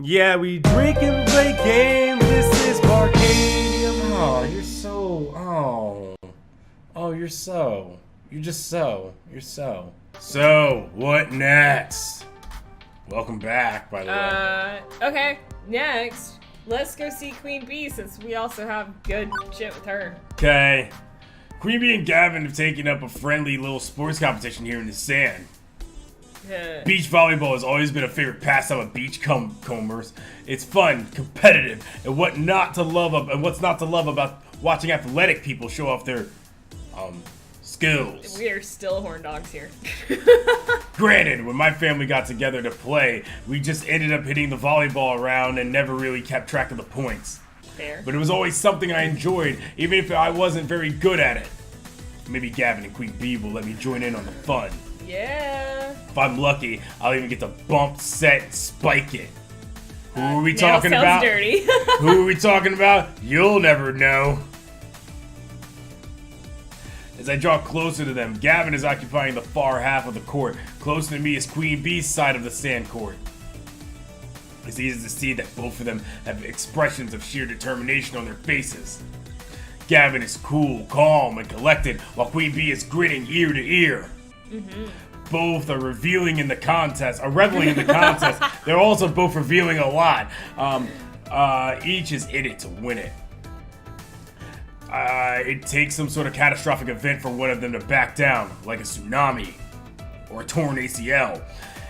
Yeah, we drink and play games. This is Barcadium. Oh, you're so. You're just so. You're so. So, what next? Welcome back, by the way. Okay. Next, let's go see Queen Bee since we also have good shit with her. Okay. Queen Bee and Gavin have taken up a friendly little sports competition here in the sand. Beach volleyball has always been a favorite pastime of beachcombers. It's fun, competitive, and what's not to love about watching athletic people show off their skills. We are still horn dogs here. Granted, when my family got together to play, we just ended up hitting the volleyball around and never really kept track of the points. Fair. But it was always something I enjoyed, even if I wasn't very good at it. Maybe Gavin and Queen Bee will let me join in on the fun. Yeah. If I'm lucky, I'll even get to bump, set, and spike it. Who are we Now talking sounds about? dirty. Who are we talking about? You'll never know. As I draw closer to them, Gavin is occupying the far half of the court. Close to me is Queen Bee's side of the sand court. It's easy to see that both of them have expressions of sheer determination on their faces. Gavin is cool, calm, and collected, while Queen Bee is grinning ear to ear. Both are reveling in the contest, are reveling in the contest. They're also both revealing a lot. Each is in it to win it. It takes some sort of catastrophic event for one of them to back down, like a tsunami or a torn ACL.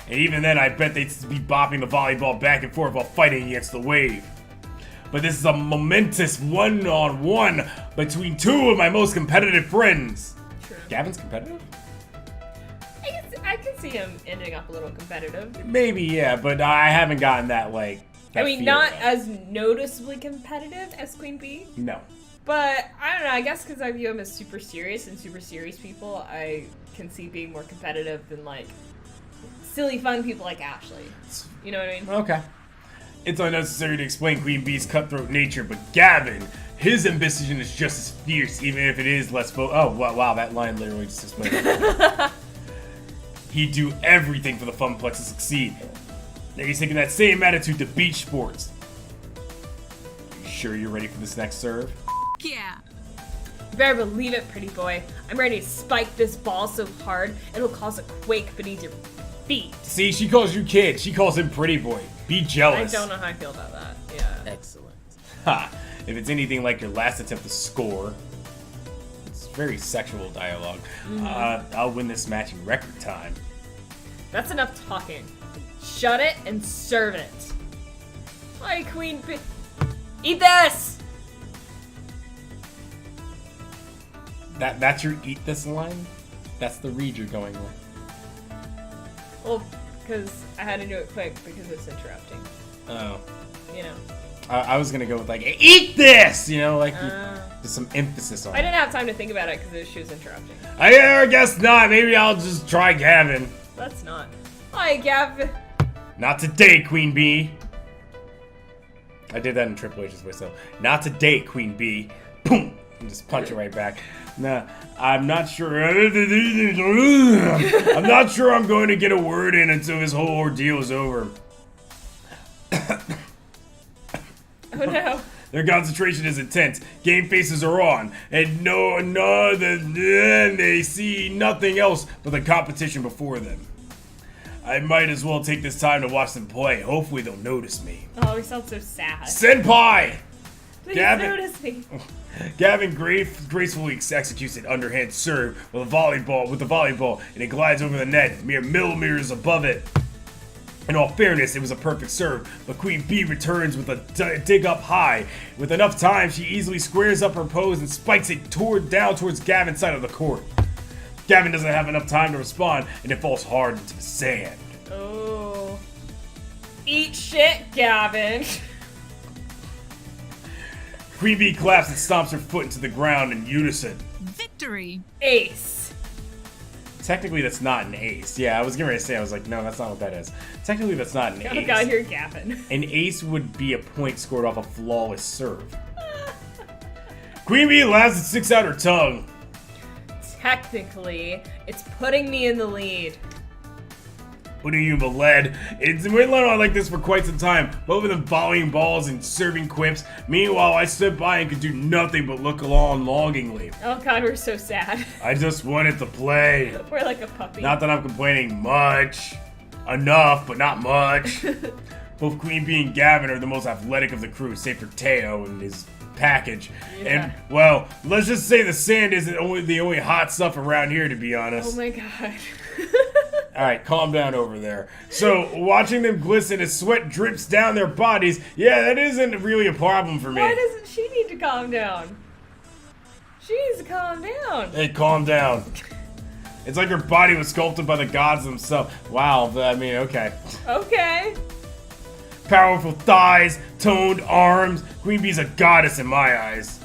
And even then, I bet they'd be bopping the volleyball back and forth while fighting against the wave. But this is a momentous one-on-one between two of my most competitive friends. True. Gavin's competitive? I can see him ending up a little competitive. Maybe, yeah, but I haven't gotten that, that I mean, feel not yet. as noticeably competitive as Queen Bee. No. But, I don't know, I guess because I view him as super serious, and super serious people, I can see being more competitive than, silly fun people like Ashley. You know what I mean? Okay. It's unnecessary to explain Queen Bee's cutthroat nature, but Gavin, his ambition is just as fierce, even if it is less oh, wow, that line literally just explained it. He'd do everything for the Funplex to succeed. Now he's taking that same attitude to beach sports. You sure you're ready for this next serve? Yeah. You better believe it, pretty boy. I'm ready to spike this ball so hard, it'll cause a quake beneath your feet. See, she calls you kid. She calls him pretty boy. Be I jealous. don't know how I feel about that. Yeah. Excellent. Ha! If it's anything like your last attempt to score, it's very sexual dialogue. I'll win this match in record time. That's enough talking. Shut it and serve it. Hi, Queen Bee. Eat this! That's your eat this line? That's the read you're going with. Well, because I had to do it quick because it's interrupting. Oh. You know. I was gonna go with eat this! There's some emphasis on I it. didn't have time to think about it because she was interrupting. I guess not. Maybe I'll just try Gavin. Let's not. Hi, Gav. Not today, Queen Bee. I did that in Triple H's voice, though. Not today, Queen Bee. Boom! And just punch it right back. Nah, I'm not sure. I'm not sure I'm going to get a word in until this whole ordeal is over. Oh no. Their concentration is intense. Game faces are on, and they see nothing else but the competition before them. I might as well take this time to watch them play. Hopefully they'll notice me. Oh, he sounds so sad. Senpai! Please Gavin. notice me. Gavin gracefully executes an underhand serve with the volleyball, and it glides over the net, mere millimeters above it. In all fairness, it was a perfect serve, but Queen Bee returns with a dig up high. With enough time, she easily squares up her pose and spikes it down towards Gavin's side of the court. Gavin doesn't have enough time to respond, and it falls hard into the sand. Oh. Eat shit, Gavin. Queen Bee claps and stomps her foot into the ground in unison. Victory. Ace. Technically, that's not an ace. Yeah, I was getting ready to say, I was like, no, that's not what that is. Technically, that's not an Oh ace. god, you're Gavin. An ace would be a point scored off a flawless serve. Queen Bee laughs and sticks out her tongue. Technically, it's putting me in the lead. What are you, lead? It's been on like this for quite some time. Both of them volleying balls and serving quips. Meanwhile, I stood by and could do nothing but look along longingly. Oh god, we're so sad. I just wanted to play. We're like a puppy. Not that I'm complaining much. Enough, but not much. Both Queen Bee and Gavin are the most athletic of the crew, save for Teo and his package. Yeah. And, well, let's just say the sand isn't the only hot stuff around here, to be honest. Oh my god. Alright, calm down over there. So, watching them glisten as sweat drips down their bodies, yeah, that isn't really a problem for me. Why doesn't she need to calm down? She needs to calm down. Hey, calm down. It's like her body was sculpted by the gods themselves. Wow, I mean, okay. Okay. Powerful thighs, toned arms. Queen Bee's a goddess in my eyes.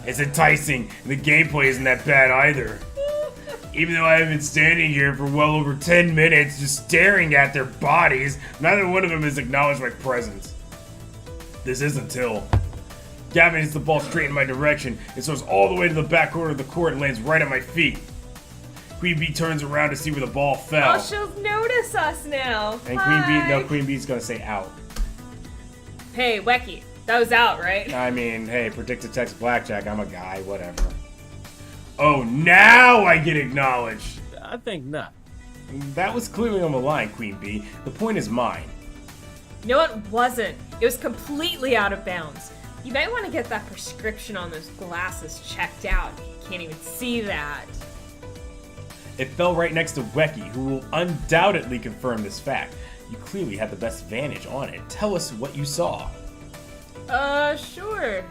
It's enticing, and the gameplay isn't that bad either. Even though I have been standing here for well over 10 minutes just staring at their bodies, neither one of them has acknowledged my presence. This is until Gavin hits the ball straight in my direction and soars all the way to the back corner of the court and lands right at my feet. Queen Bee turns around to see where the ball fell. Oh, she'll notice us now. And Hi. Queen Bee's gonna say out. Hey, Wecky, that was out, right? I mean, hey, predicted text blackjack, I'm a guy, whatever. Oh, now I get acknowledged. I think not. That was clearly on the line, Queen Bee. The point is mine. No, it wasn't. It was completely out of bounds. You might want to get that prescription on those glasses checked out. You can't even see that. It fell right next to Wecky, who will undoubtedly confirm this fact. You clearly had the best vantage on it. Tell us what you saw. Sure.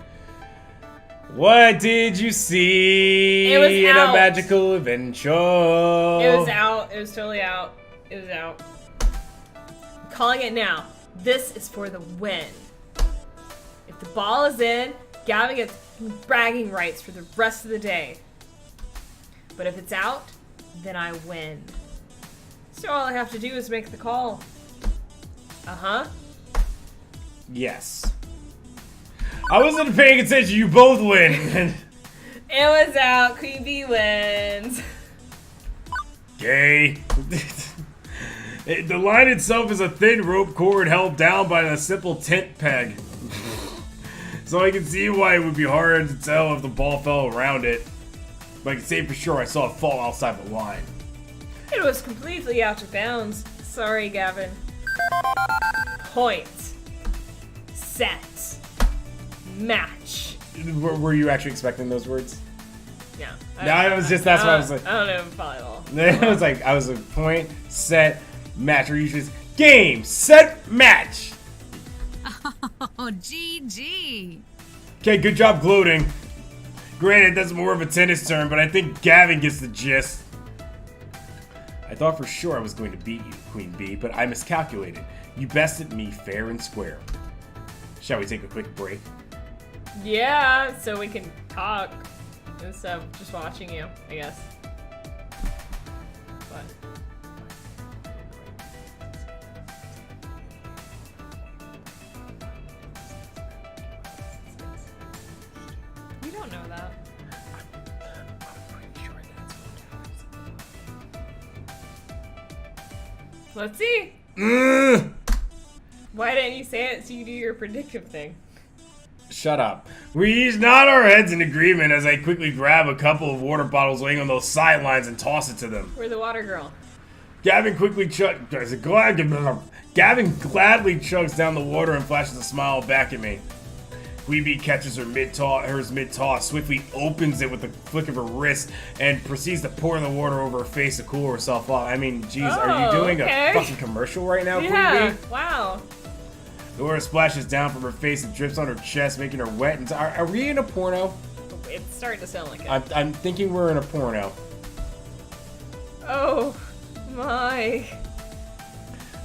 What did you see It was in out. a magical adventure? It was out. It was totally out. It was out. I'm calling it now. This is for the win. If the ball is in, Gavin gets bragging rights for the rest of the day. But if it's out, then I win. So all I have to do is make the call. Uh-huh. Yes. I wasn't paying attention. You both win. It was out. Queen Bee wins. Gay. The line itself is a thin rope cord held down by a simple tent peg. So I can see why it would be hard to tell if the ball fell around it. But I can say for sure I saw it fall outside the line. It was completely out of bounds. Sorry, Gavin. Point. Set. Match. Were you actually expecting those words? Yeah. No, it was just, that's what I was like. I don't know volleyball. I was like, point, set, match. Or usually just game, set, match. Oh, GG. Okay, good job gloating. Granted, that's more of a tennis term, but I think Gavin gets the gist. I thought for sure I was going to beat you, Queen Bee, but I miscalculated. You bested me fair and square. Shall we take a quick break? Yeah, so we can talk instead of just watching you, I guess. But you don't know that. Let's see. Why didn't you say it so you do your predictive thing? Shut up. We each nod our heads in agreement as I quickly grab a couple of water bottles laying on those sidelines and toss it to them. We're the water girl. Gavin gladly chugs down the water and flashes a smile back at me. Queen Bee catches her mid-toss, swiftly opens it with a flick of her wrist, and proceeds to pour the water over her face to cool herself off. I mean, geez, are you doing a fucking commercial right now, Yeah, Queen Bee? wow. The water splashes down from her face and drips on her chest, making her wet. And are we in a porno? It's starting to sound like it. I'm thinking we're in a porno. Oh my.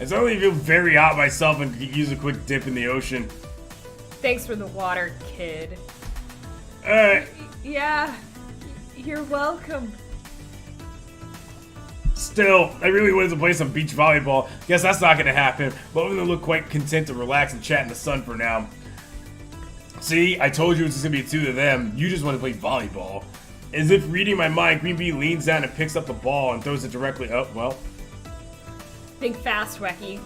I suddenly feel very hot myself and could use a quick dip in the ocean. Thanks for the water, kid. Yeah, you're welcome. Still, I really wanted to play some beach volleyball. Guess that's not gonna happen. Both of them look quite content to relax and chat in the sun for now. See, I told you it was just gonna be two of them. You just want to play volleyball. As if reading my mind, Queen Bee leans down and picks up the ball and throws it directly up. Well, Think fast, Wacky.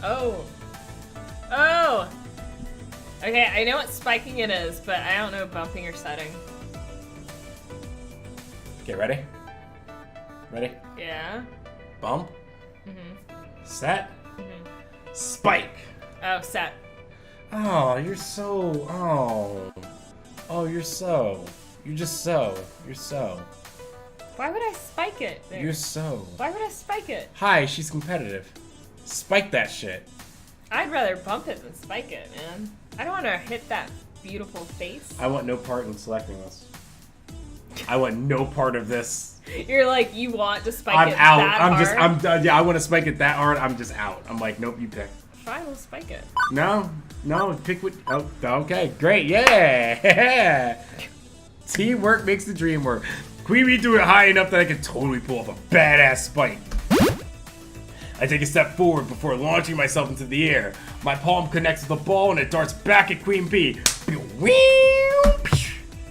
Oh. Oh! Okay, I know what spiking it is, but I don't know bumping or setting. Okay, ready? Ready? Yeah. Bump. Mm-hmm. Set. Mm-hmm. Spike. Oh, set. Oh, you're so... Oh. Oh, you're so... You're just so... You're so... Why would I spike it? There. You're so... Why would I spike it? Hi, she's competitive. Spike that shit. I'd rather bump it than spike it, man. I don't want to hit that beautiful face. I want no part in selecting this. I want no part of this. You're like, you want to spike I'm it out. that I'm hard? just... I'm done. Yeah, I want to spike it that hard. I'm just out. I'm like, nope, you pick. Fine, we'll spike it. No. No, pick what... Oh, okay. Great. Yeah. Teamwork makes the dream work. Queen Bee threw it high enough that I could totally pull off a badass spike. I take a step forward before launching myself into the air. My palm connects with the ball and it darts back at Queen Bee.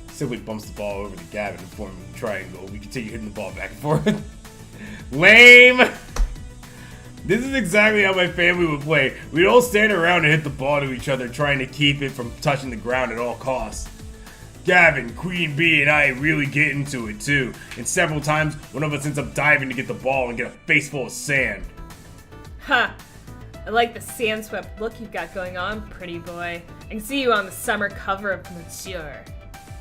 Simply bumps the ball over to Gavin and forming a triangle. We continue hitting the ball back and forth. Lame! This is exactly how my family would play. We'd all stand around and hit the ball to each other, trying to keep it from touching the ground at all costs. Gavin, Queen Bee, and I really get into it too. And several times, one of us ends up diving to get the ball and get a face full of sand. Huh. I like the sand-swept look you've got going on, pretty boy. I can see you on the summer cover of Monsieur.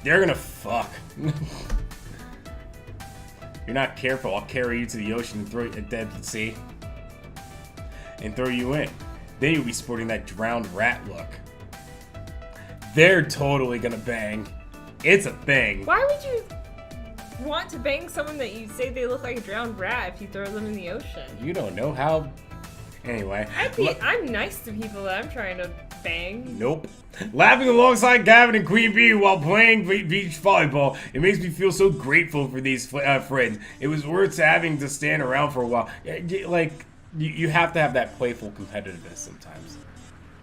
They're gonna fuck. If you're not careful, I'll carry you to the ocean and throw you at dead sea. And throw you in. Then you'll be sporting that drowned rat look. They're totally gonna bang. It's a thing. Why would you want to bang someone that you say they look like a drowned rat if you throw them in the ocean? You don't know how. Anyway. I'm nice to people that I'm trying to bang. Nope. Laughing alongside Gavin and Queen Bee while playing beach volleyball, it makes me feel so grateful for these friends. It was worth having to stand around for a while. Like, you have to have that playful competitiveness sometimes.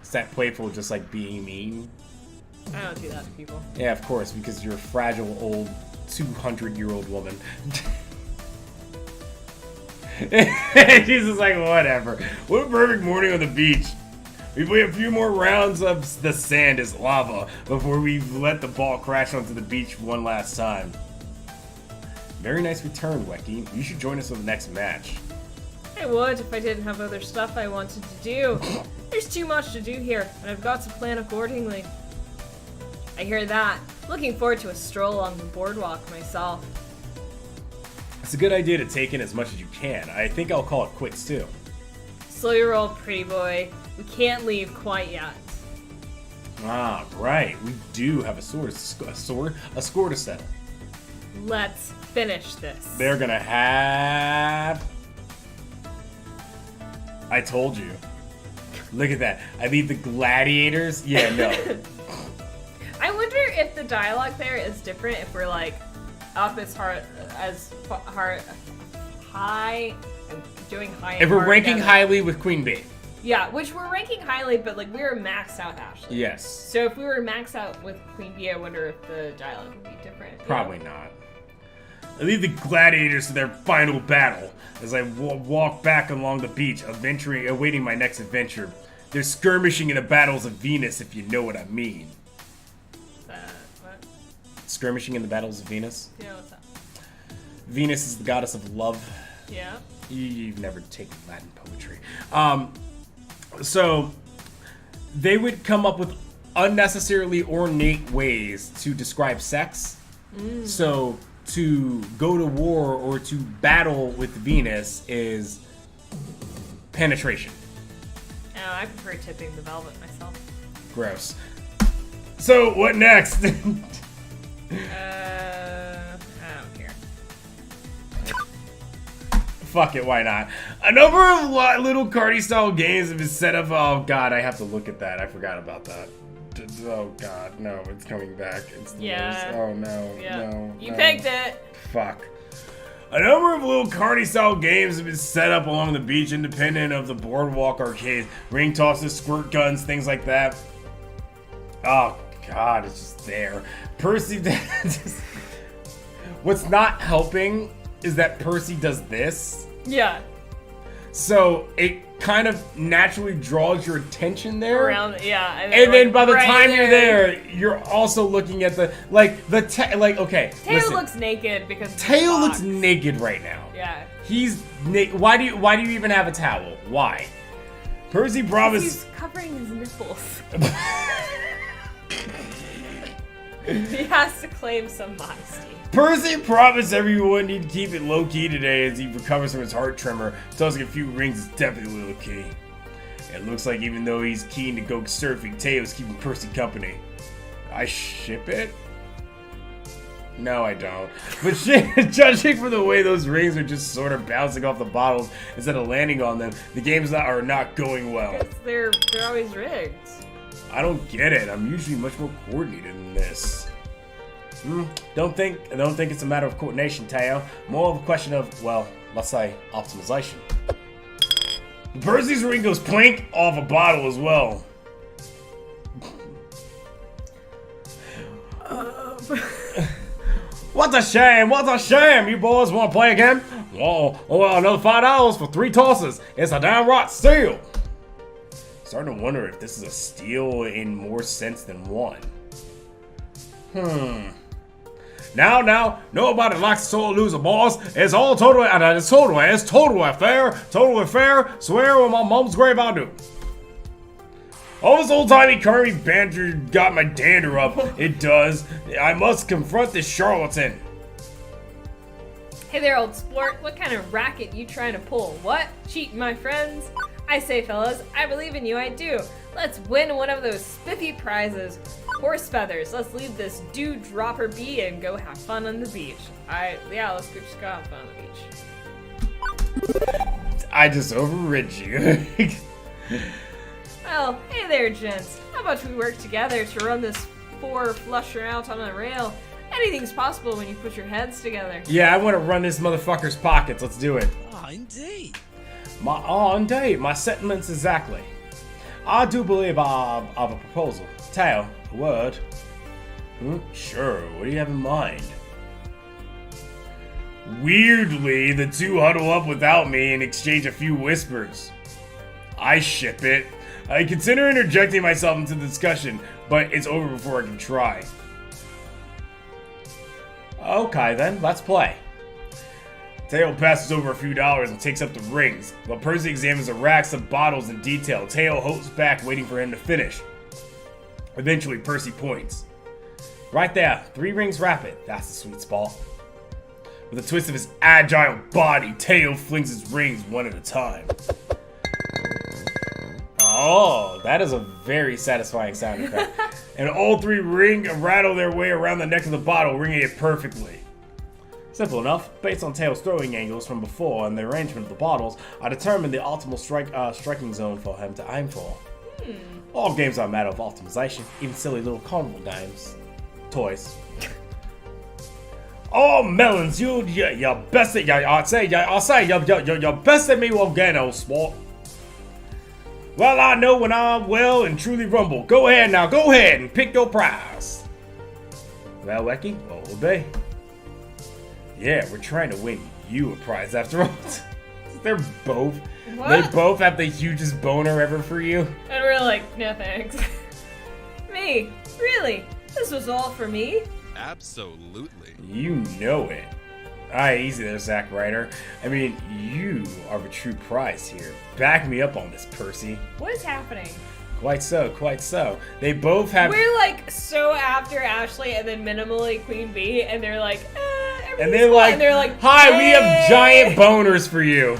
It's that playful just like being mean. I don't do that to people. Yeah, of course, because you're a fragile old 200-year-old woman. She's just like, whatever. What a perfect morning on the beach. We play a few more rounds of the sand as lava before we let the ball crash onto the beach one last time. Very nice return, Wecky. You should join us for the next match. I would if I didn't have other stuff I wanted to do. There's too much to do here, and I've got to plan accordingly. I hear that. Looking forward to a stroll along the boardwalk myself. It's a good idea to take in as much as you can. I think I'll call it quits too. Slow your roll, pretty boy. We can't leave quite yet. Ah, right. We do have a score to settle. Let's finish this. They're gonna have... I told you. Look at that. I mean the gladiators? Yeah, no. I wonder if the dialogue there is different if we're like up as high and doing high. If we're ranking together. highly with Queen Bee. Yeah, which we're ranking highly, but like we're maxed out, Ashley. Yes. So if we were maxed out with Queen Bee, I wonder if the dialogue would be different. Probably not. I leave the gladiators to their final battle as I walk back along the beach, awaiting my next adventure. They're skirmishing in the battles of Venus, if you know what I mean. What? Skirmishing in the battles of Venus? Yeah, what's that? Venus is the goddess of love. Yeah. You've never taken Latin poetry. So they would come up with unnecessarily ornate ways to describe sex. So to go to war or to battle with Venus is penetration. Oh, I prefer tipping the velvet myself. Gross. So what next? I don't care. Fuck it, why not? A number of little cardy-style games have been set up. Oh god, I have to look at that. I forgot about that. Oh god, no, it's coming back. It's the worst. Oh no, no. You picked it. Fuck. A number of little cardy-style games have been set up along the beach, independent of the boardwalk arcades. Ring tosses, squirt guns, things like that. Oh god, it's just there. Percy what's not helping is that Percy does this. Yeah. So it kind of naturally draws your attention there. Around, yeah. And then by the right time you're there, you're also looking at the okay. Tail looks naked because Tail looks naked right now. Yeah. He's why do you even have a towel? Why? Percy promised. He's covering his nipples. He has to claim some modesty. Percy promised everyone he'd keep it low-key today as he recovers from his heart tremor. Tossing a few rings is definitely low-key. It looks like even though he's keen to go surfing, Tayo's keeping Percy company. I ship it? No, I don't. But judging from the way those rings are just sort of bouncing off the bottles instead of landing on them, the games are not going well. They're always rigged. I don't get it. I'm usually much more coordinated than this. Don't think it's a matter of coordination, Tayo. More of a question of, well, let's say optimization. Percy's ring goes plank off a bottle as well. What a shame! What a shame! You boys want to play again? Well, another $5 for 3 tosses. It's a downright steal. Starting to wonder if this is a steal in more sense than one. Now, nobody likes to sore loser, boss. It's all totally fair. Totally fair. Swear on my mom's grave I do. All this old-timey curry banter got my dander up. It does. I must confront this charlatan. Hey there, old sport. What kind of racket you trying to pull? What? Cheating my friends? I say, fellas, I believe in you, I do. Let's win one of those spiffy prizes. Horse feathers. Let's leave this dew-dropper be and go have fun on the beach. Let's just go have fun on the beach. I just overrid you. Well, hey there, gents. How about we work together to run this 4-flusher out on a rail? Anything's possible when you put your heads together. Yeah, I want to run this motherfucker's pockets. Let's do it. Indeed. Indeed. My sentiments exactly. I do believe I have a proposal. Tail, a word. Sure. What do you have in mind? Weirdly, the two huddle up without me and exchange a few whispers. I ship it. I consider interjecting myself into the discussion, but it's over before I can try. Okay then, let's play. Teo passes over a few dollars and takes up the rings. While Percy examines the racks of bottles in detail, Teo holds back, waiting for him to finish. Eventually, Percy points. Right there, 3 rings rapid. That's the sweet spot. With a twist of his agile body, Teo flings his rings one at a time. Oh, that is a very satisfying sound effect. And all 3 rattle their way around the neck of the bottle, ringing it perfectly. Simple enough. Based on Tail's throwing angles from before and the arrangement of the bottles, I determined the optimal striking zone for him to aim for. All games are a matter of optimization, even silly little carnival games. Toys. Oh, melons, you're best at you're best at me again, old sport. Well, I know when I'm well and truly rumble. Go ahead now, go ahead and pick your prize. Well, Wecky, what will be? Yeah, we're trying to win you a prize after all. They're both. What? They both have the hugest boner ever for you. And we're like, no thanks. Me? Really? This was all for me? Absolutely. You know it. Alright, easy there, Zack Ryder. I mean, you are the true prize here. Back me up on this, Percy. What is happening? Quite so, quite so. They both have... We're like so after Ashley and then minimally Queen Bee, and they're like, and they're like, hi, hey. we have giant boners for you.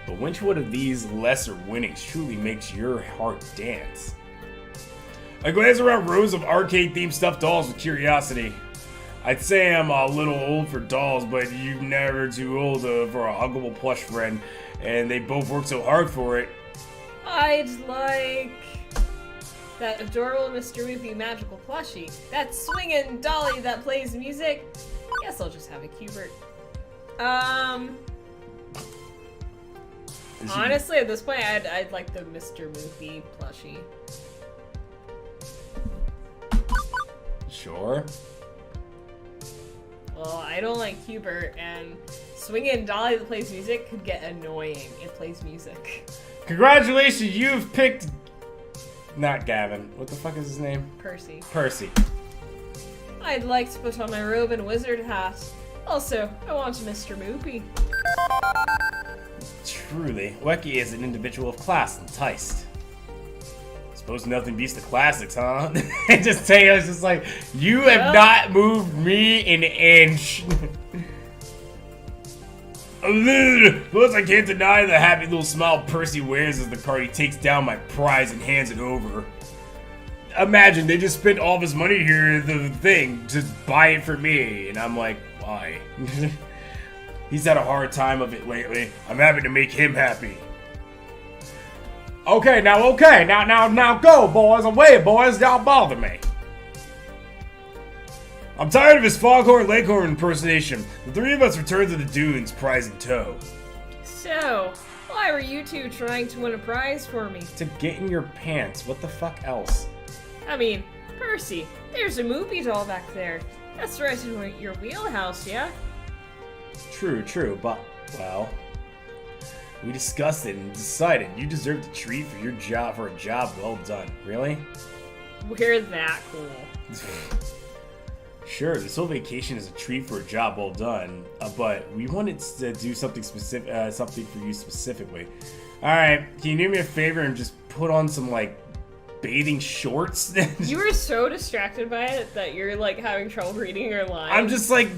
But which one of these lesser winnings truly makes your heart dance? I glance around rows of arcade-themed stuffed dolls with curiosity. I'd say I'm a little old for dolls, but you're never too old for a huggable plush friend, and they both work so hard for it. I'd like that adorable Mr. Wimpy magical plushie, that swinging dolly that plays music. Guess I'll just have a Cubert. Honestly, at this point, I'd like the Mr. Wimpy plushie. Sure. Well, I don't like Hubert, and swinging Dolly that plays music could get annoying. It plays music. Congratulations, you've picked... Not Gavin. What the fuck is his name? Percy. Percy. I'd like to put on my robe and wizard hat. Also, I want Mr. Moopy. Truly, Weki is an individual of class and taste. Suppose nothing beats the classics, huh? And just Taylor's just like, you have not moved me an inch. Plus, I can't deny the happy little smile Percy wears as the party takes down my prize and hands it over. Imagine, they just spent all of his money here, the thing, to buy it for me. And I'm like, why? He's had a hard time of it lately. I'm happy to make him happy. Okay, now go, boys. Away, boys. Y'all bother me. I'm tired of his Foghorn Leghorn impersonation. The three of us return to the dunes, prize in tow. So, why were you two trying to win a prize for me? To get in your pants. What the fuck else? I mean, Percy, there's a Moopy doll back there. That's right in your wheelhouse, yeah? True, but, well, we discussed it and decided you deserved a treat for your job, for a job well done. Really? We're that cool. Sure, this whole vacation is a treat for a job well done, but we wanted to do something specific, something for you specifically. All right, can you do me a favor and just put on some like bathing shorts? You were so distracted by it that you're like having trouble reading your lines. I'm just like,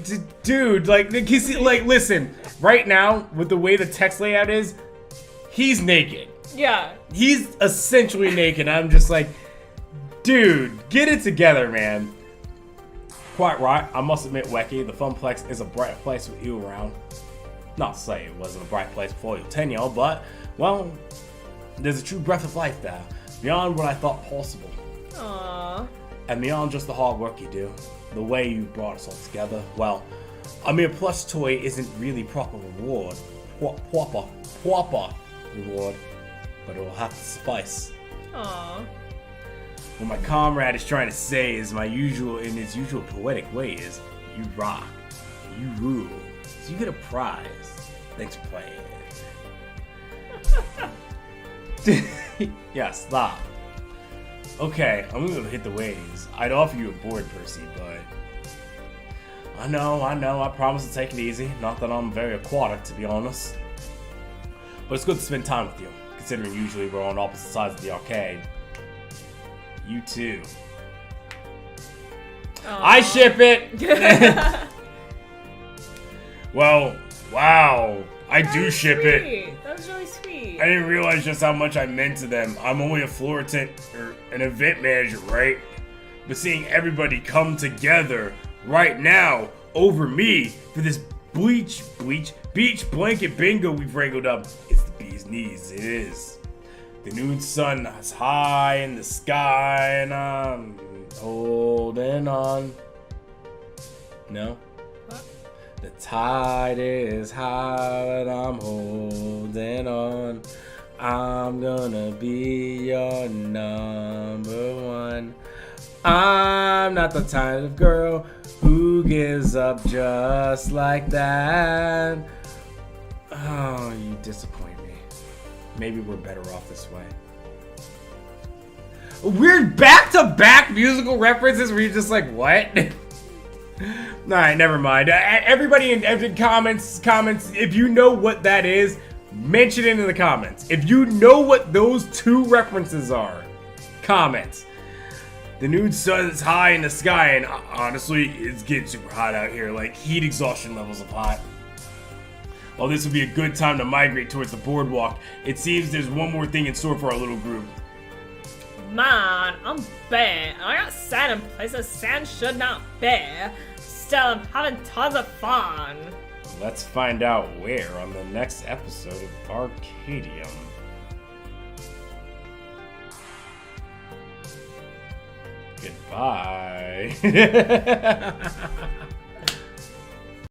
dude, like, listen, right now with the way the text layout is, he's naked. Yeah. He's essentially naked. I'm just like, dude, get it together, man. Quite right. I must admit, Weki, the Funplex is a bright place with you around. Not to say it wasn't a bright place before your tenure, but, well, there's a true breath of life there, beyond what I thought possible. Aww. And beyond just the hard work you do, the way you brought us all together, well, a mere plush toy isn't really proper reward. Proper reward, but it will have to suffice. Aww. What my comrade is trying to say is in his usual poetic way is, you rock, you rule, so you get a prize. Thanks for playing. Yeah, stop. Okay, I'm gonna hit the waves. I'd offer you a board, Percy, but I know, I promise to take it easy. Not that I'm very aquatic, to be honest. But it's good to spend time with you, considering usually we're on opposite sides of the arcade. You too. Aww. I ship it! Well, wow. I do ship it. That was really sweet. I didn't realize just how much I meant to them. I'm only a floor tent or an event manager, right? But seeing everybody come together right now over me for this beach blanket bingo we've wrangled up, it's the bee's knees. It is. The noon sun is high in the sky, and I'm holding on. No? What? The tide is high, and I'm holding on. I'm gonna be your number one. I'm not the type of girl who gives up just like that. Oh, you disappoint me. Maybe we're better off this way. Weird back-to-back musical references where you're just like, what? Alright, never mind. Everybody in comments, if you know what that is, mention it in the comments. If you know what those two references are, comment. The nude sun is high in the sky, and honestly, it's getting super hot out here, like heat exhaustion levels of hot. Well, this would be a good time to migrate towards the boardwalk. It seems there's one more thing in store for our little group. Man, I'm bare. I got sand in places sand should not bear. Still, I'm having tons of fun. Let's find out where on the next episode of Barcadium. Goodbye.